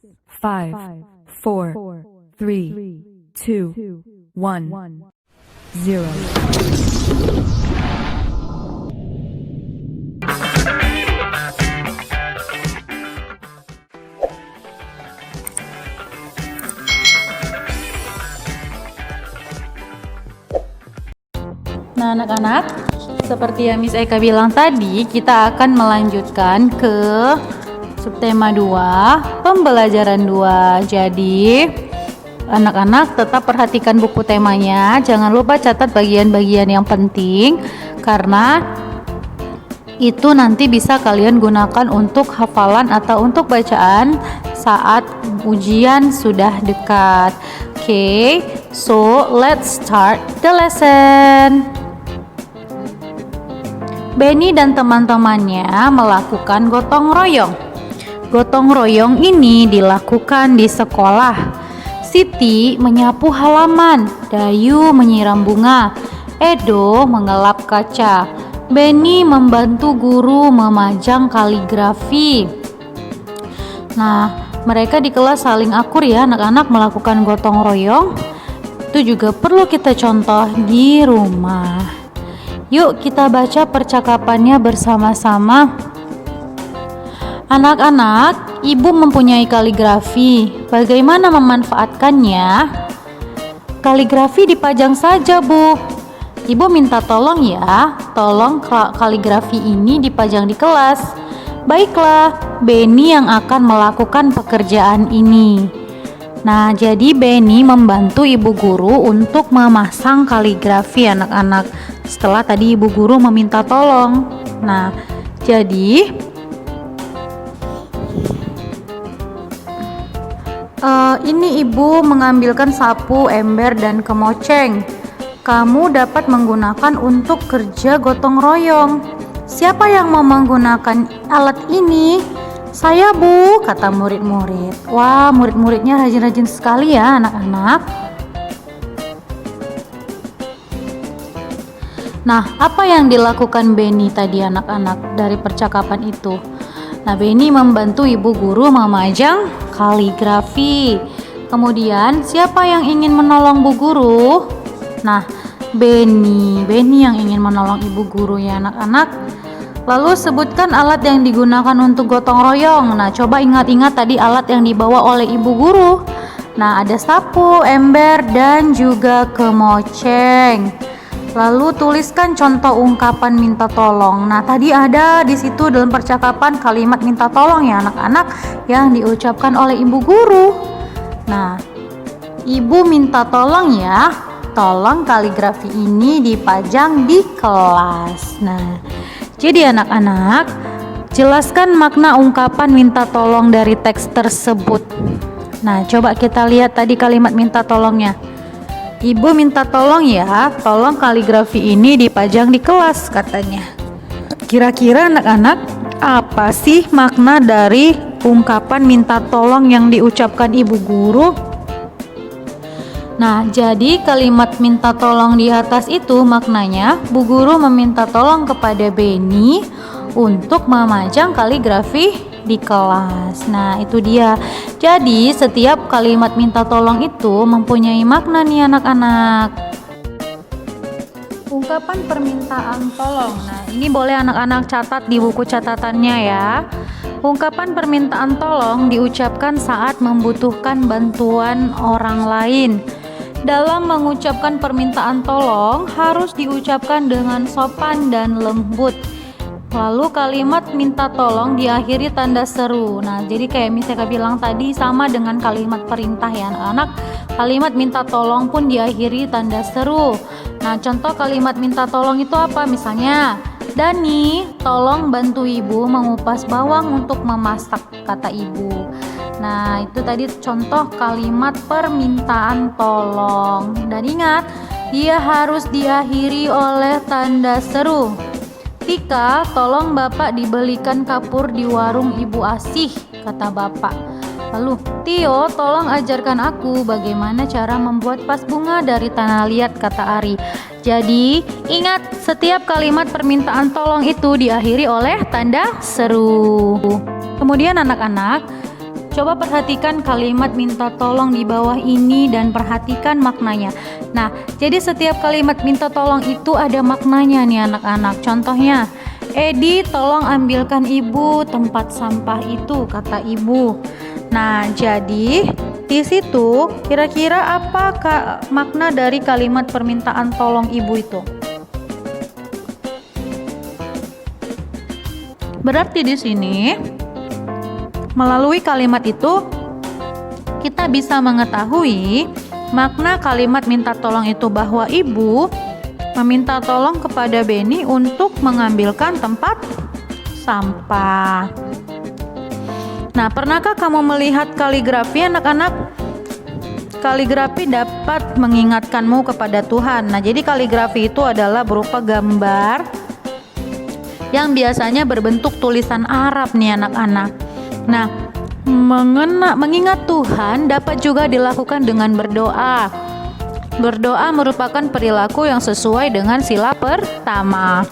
5, 4, 3, 2, 1, 0. Nah, anak-anak, seperti yang Miss Eka bilang tadi, kita akan melanjutkan ke subtema 2, pembelajaran 2. Jadi, anak-anak tetap perhatikan buku temanya. Jangan lupa catat bagian-bagian yang penting, karena itu nanti bisa kalian gunakan untuk hafalan atau untuk bacaan saat ujian sudah dekat. Okay, so let's start the lesson. Benny dan teman-temannya melakukan gotong royong. Gotong royong ini dilakukan di sekolah. Siti menyapu halaman, Dayu menyiram bunga, Edo mengelap kaca, Benny membantu guru memajang kaligrafi. Nah, mereka di kelas saling akur ya anak-anak melakukan gotong royong. Itu juga perlu kita contoh di rumah. Yuk kita baca percakapannya bersama-sama. Anak-anak, ibu mempunyai kaligrafi. Bagaimana memanfaatkannya? Kaligrafi dipajang saja, Bu. Ibu minta tolong ya, tolong kaligrafi ini dipajang di kelas. Baiklah, Benny yang akan melakukan pekerjaan ini. Nah, jadi Benny membantu ibu guru untuk memasang kaligrafi anak-anak. Setelah tadi ibu guru meminta tolong. Nah, jadi ini ibu mengambilkan sapu, ember, dan kemoceng. Kamu dapat menggunakan untuk kerja gotong royong. Siapa yang mau menggunakan alat ini? Saya, Bu, kata murid-murid. Wah, murid-muridnya rajin-rajin sekali ya anak-anak. Nah, apa yang dilakukan Benny tadi anak-anak dari percakapan itu? Nah, Benny membantu ibu guru memajang kaligrafi. Kemudian, siapa yang ingin menolong Bu Guru? Nah, Benny yang ingin menolong ibu guru ya anak-anak. Lalu sebutkan alat yang digunakan untuk gotong royong. Nah, coba ingat-ingat tadi alat yang dibawa oleh ibu guru. Nah, ada sapu, ember, dan juga kemoceng. Lalu tuliskan contoh ungkapan minta tolong. Nah, tadi ada di situ dalam percakapan kalimat minta tolong ya anak-anak yang diucapkan oleh ibu guru. Nah, ibu minta tolong ya, tolong kaligrafi ini dipajang di kelas. Nah, jadi anak-anak, jelaskan makna ungkapan minta tolong dari teks tersebut. Nah, coba kita lihat tadi kalimat minta tolongnya. Ibu minta tolong ya, tolong kaligrafi ini dipajang di kelas katanya. Kira-kira anak-anak, apa sih makna dari ungkapan minta tolong yang diucapkan ibu guru? Nah, jadi kalimat minta tolong di atas itu maknanya Bu Guru meminta tolong kepada Benny untuk memajang kaligrafi di kelas. Nah, itu dia. Jadi, setiap kalimat minta tolong itu mempunyai makna nih anak-anak. Ungkapan permintaan tolong. Nah, ini boleh anak-anak catat di buku catatannya ya. Ungkapan permintaan tolong diucapkan saat membutuhkan bantuan orang lain. Dalam mengucapkan permintaan tolong harus diucapkan dengan sopan dan lembut. Lalu kalimat minta tolong diakhiri tanda seru. Nah, jadi kayak misalnya bilang tadi sama dengan kalimat perintah ya anak-anak. Kalimat minta tolong pun diakhiri tanda seru. Nah, contoh kalimat minta tolong itu apa? Misalnya, Dani, tolong bantu ibu mengupas bawang untuk memasak, kata ibu. Nah, itu tadi contoh kalimat permintaan tolong. Dan ingat, dia harus diakhiri oleh tanda seru. Tika, tolong bapak dibelikan kapur di warung ibu Asih, kata bapak. Lalu, Tio, tolong ajarkan aku bagaimana cara membuat vas bunga dari tanah liat, kata Ari. Jadi, ingat, setiap kalimat permintaan tolong itu diakhiri oleh tanda seru. Kemudian anak-anak, Coba perhatikan kalimat minta tolong di bawah ini dan perhatikan maknanya. Nah, jadi setiap kalimat minta tolong itu ada maknanya nih anak-anak. Contohnya, Edi tolong ambilkan ibu tempat sampah itu, kata ibu. Nah, jadi di situ kira-kira apa makna dari kalimat permintaan tolong ibu itu? Berarti di sini melalui kalimat itu kita bisa mengetahui makna kalimat minta tolong itu bahwa ibu meminta tolong kepada Benny untuk mengambilkan tempat sampah. Nah, pernahkah kamu melihat kaligrafi anak-anak? Kaligrafi dapat mengingatkanmu kepada Tuhan. Nah, jadi kaligrafi itu adalah berupa gambar yang biasanya berbentuk tulisan Arab nih anak-anak. Nah, mengingat Tuhan dapat juga dilakukan dengan berdoa. Berdoa merupakan perilaku yang sesuai dengan sila pertama.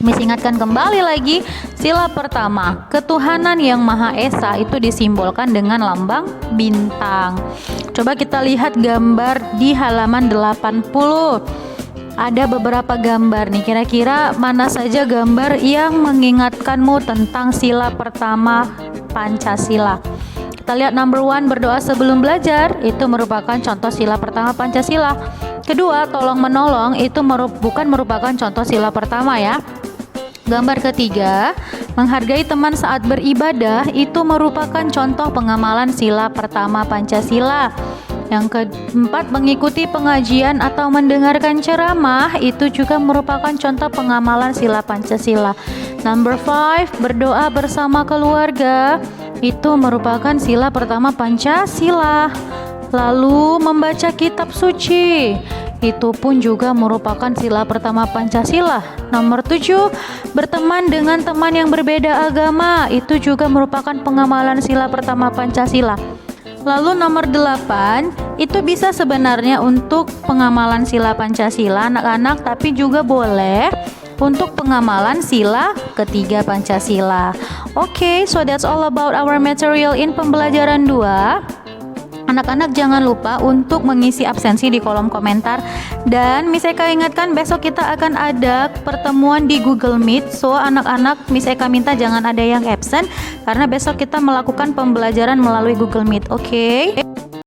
Ingatkan kembali lagi, sila pertama, ketuhanan yang Maha Esa itu disimbolkan dengan lambang bintang. Coba kita lihat gambar di halaman 80. Ada beberapa gambar nih, kira-kira mana saja gambar yang mengingatkanmu tentang sila pertama Pancasila? Kita lihat number 1, berdoa sebelum belajar, itu merupakan contoh sila pertama Pancasila. Kedua, tolong menolong, itu bukan merupakan contoh sila pertama ya. Gambar ketiga, menghargai teman saat beribadah, itu merupakan contoh pengamalan sila pertama Pancasila. Yang keempat, mengikuti pengajian atau mendengarkan ceramah, itu juga merupakan contoh pengamalan sila Pancasila. Number 5, berdoa bersama keluarga, itu merupakan sila pertama Pancasila. Lalu membaca kitab suci, itu pun juga merupakan sila pertama Pancasila. Nomor 7, berteman dengan teman yang berbeda agama, itu juga merupakan pengamalan sila pertama Pancasila. Lalu nomor 8, itu bisa sebenarnya untuk pengamalan sila Pancasila anak-anak, tapi juga boleh untuk pengamalan sila ketiga Pancasila. Oke, so that's all about our material in pembelajaran 2. Anak-anak jangan lupa untuk mengisi absensi di kolom komentar. Dan Miss Eka ingatkan, besok kita akan ada pertemuan di Google Meet. So anak-anak, Miss Eka minta jangan ada yang absen, karena besok kita melakukan pembelajaran melalui Google Meet. Oke?